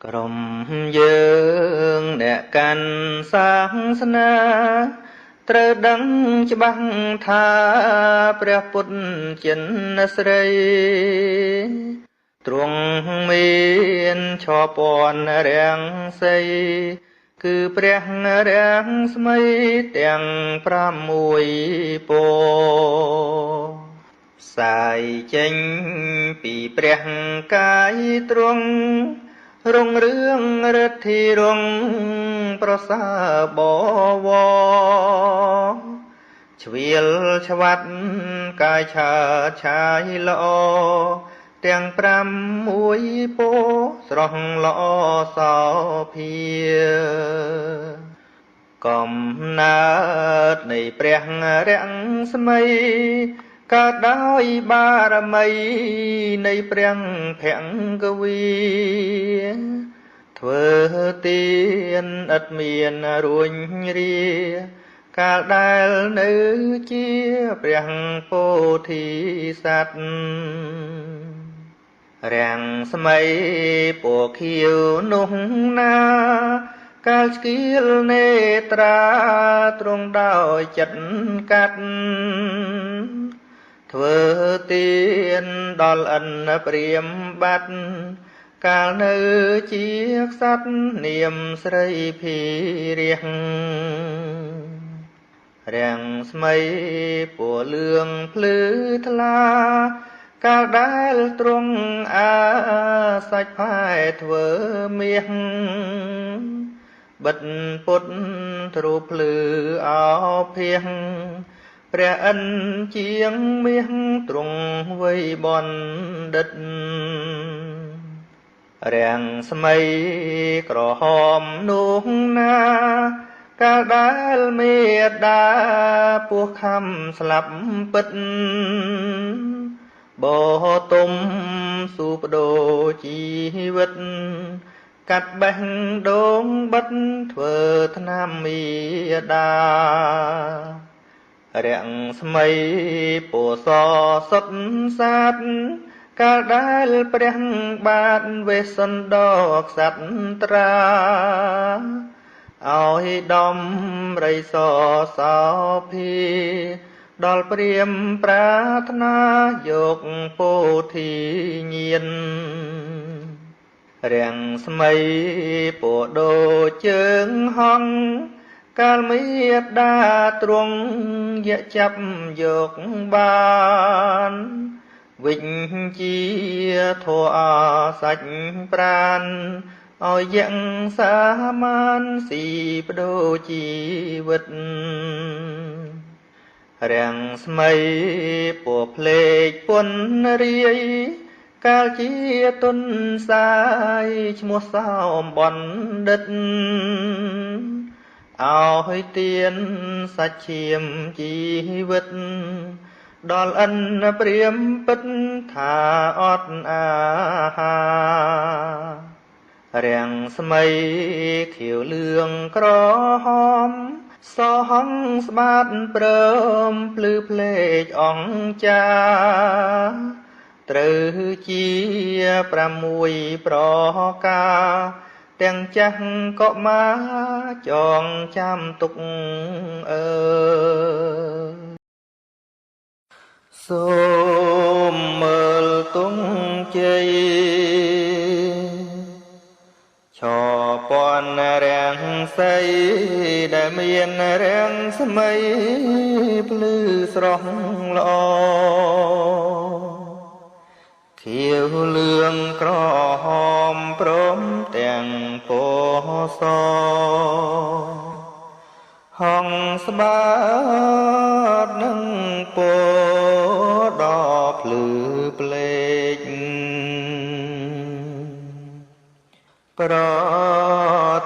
ក្រុមយើងអ្នកកាន់សាសនាត្រូវដឹងច្បាស់ថាព្រះពុទ្ធជាស្រីទ្រង់មានឈរពន្ធរាំងសីគឺព្រះរាំងស្មីទាំង6ពរផ្សាយចេញពីព្រះកាយទ្រង់រុងរឿងរិទ្ធីរងប្រសើរបវរជ្រៀលឆ្វាត់កាយឆើតឆាយល្អទាំង6ពរស្រស់ល្អសោភាកំណើតនៃព្រះរាំងស្មីកើតដោយបារមីនៃព្រះភង្គវីធ្វើទានឥតមានរួញរាកាលដែលនៅជាព្រះពោធិសត្វរាំងស្មីពណ៌ខៀវនោះណាកាលស្គៀលនេត្រាទ្រង់ដោយចិត្តកាត់ធ្វើទានដល់ឥនព្រាមបាត់កាលនៅជាក្សត្រនាមស្រីភីរះរាំងស្មីពណ៌លឿងភ្លឺថ្លាកាលដែលទ្រង់អាសាច់ផែធ្វើមាសបិទពុទ្ធទ្រូភ្លឺអោភាសព្រះឥន្ទជាងមាសទ្រង់វ័យបណ្ឌិតរាំងស្មីក្រហមនោះណាកាលដែលមេដាពោះខំស្លាប់ពិតបោទុំស៊ូបដូរជីវិតកាត់បេះដូងបិទធ្វើថ្នាំមេដារាំងស្មីពណ៌សសុទ្ធសាទកាលដែលព្រះបាទវេស្សន្តរក្សត្រាឲ្យដំរីសសោភាដល់ព្រាមប្រាថ្នាយកពោធិញាណរាំងស្មីពណ៌ដូចជើងហង្សកាលមេដាទ្រង់យកចាប់យកបានវិជ្ជាធម៌អសាច់ប្រានឲ្យយ៉ាងសាមានស៊ីបដូរជីវិតរាំងស្មីពណ៌ភ្លេកពន់រាយកាលជាទុនសាយឈ្មោះសោមបណ្ឌិតឲ្យទានសាច់ឈាមជីវិតដល់ឥនព្រាមពិតថាអត់អាហារាំងស្មីខៀវលឿងក្រហមសហងស្បាតព្រមភ្លឺភ្លេចអង្ចាត្រូវជា6ប្រការទាំងចាស់ក៏មកចងចាំទុកអើសូមមើលទុំជ័យឈរពន្ធរាំងសីដែលមានរាំងស្មីភ្លឺស្រស់ល្អខៀវលឿងក្រហមព្រមទាំងពណ៌សហងស្បាតនឹងពណ៌ដ៏ភ្លឺភ្លេចប្រ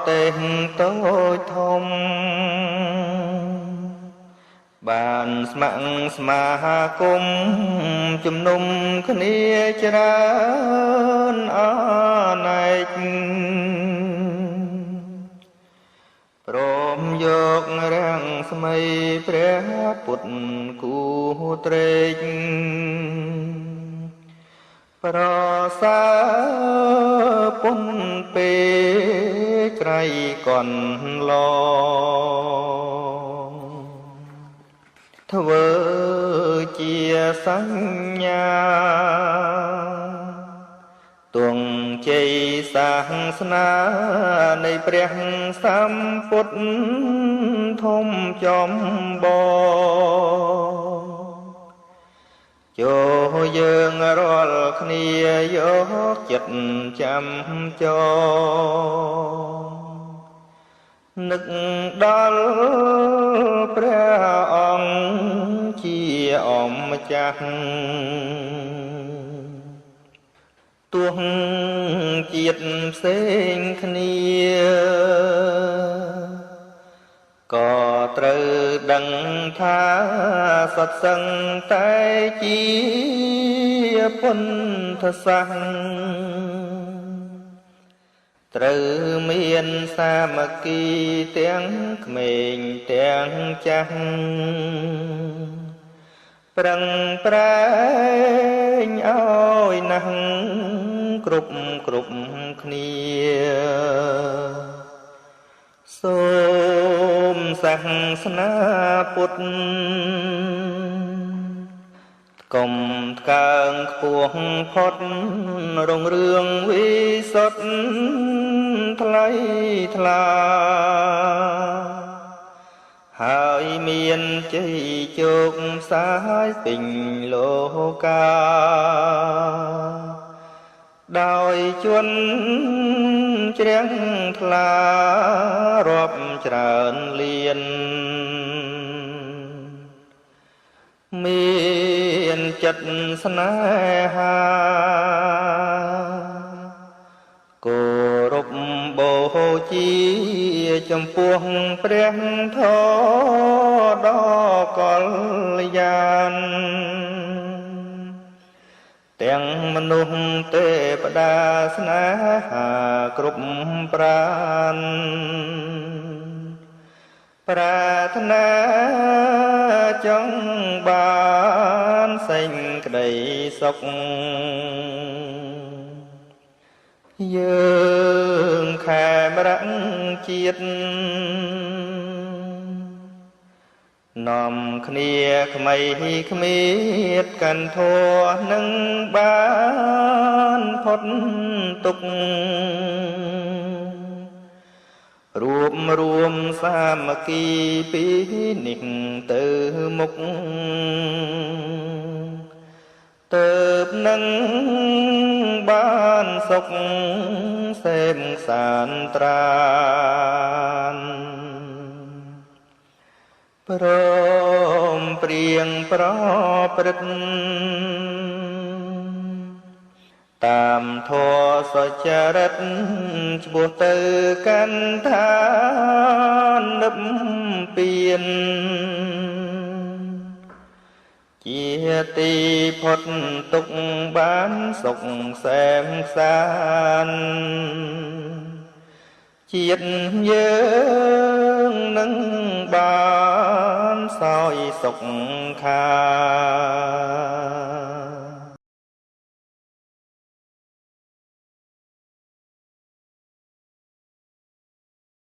ទេសតូចធំបានស្ម័គ្រស្មាគមជំនុំគ្នាច្រើនអនេកព្រមយករាំងស្មីព្រះពុទ្ធគូត្រេក ប្រសើរពុនពេក្រៃកន្លងធ្វើជាសញ្ញាទងជ័យសាសនានៃព្រះសម្ពុទ្ធធំចំបងចូលយើងរាល់គ្នាយកចិត្តចាំចងនឹកដល់ព្រះអង្គជាអម្ចាស់ទោះជាតិផ្សេងគ្នាក៏ត្រូវដឹងថាសត្វសឹងតែជាពុទ្ធសាសន៍ត្រូវមានសាមគ្គីទាំងក្មេងទាំងចាស់ប្រឹងប្រែងឲ្យណាស់គ្រប់គ្នាសូមសាសនាពុទ្ធកុំថ្កើងខ្ពស់ផុតរុងរឿងវិសុទ្ធថ្លៃថ្លាហើយមានជ័យជោគផ្សាយពេញលោកាដោយជន់ជ្រះថ្លារាប់ច្រើនលានមានចិត្តស្នេហាគោរពបូជាចំពោះព្រះធម៌ដ៏កល្យានទាំងមនុស្សទេវតាស្នេហាគ្រប់ប្រាណប្រាថ្នាចង់បានសេចក្តីសុខយើងខែមរៈជាតិនាំគ្នាក្មៃគ្មៀតកាន់ធัวនឹងបានផុតទុក្ខរួមសាមគ្គីពីនេះទៅមុខទៅនឹងបានសុខសេមសានត្រានព្រមព្រៀងប្រព្រឹត្តតាមធម៌សុចរិតឆ្ពោះទៅកាន់ឋាននិព្វានជាទីផុតទុក្ខបានសុខសែមសានជាតិយើងនឹងបានសោយសុខខាន